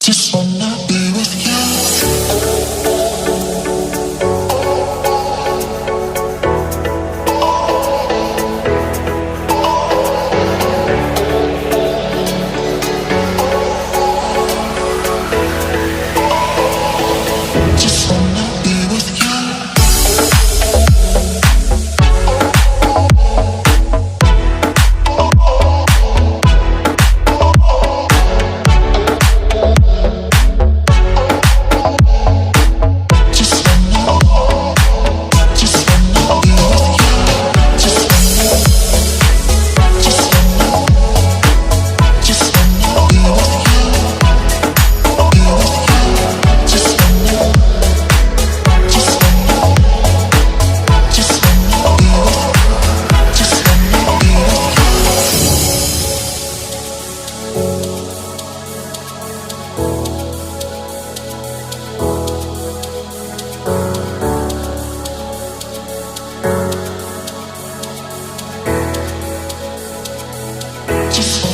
Just wanna be with you. Just wanna be with you. Just wanna, just wanna be with you. Just wanna, just wanna, just wanna be with you. Be with you. Just wanna, just wanna, just wanna be with you. Just wanna be with you. Just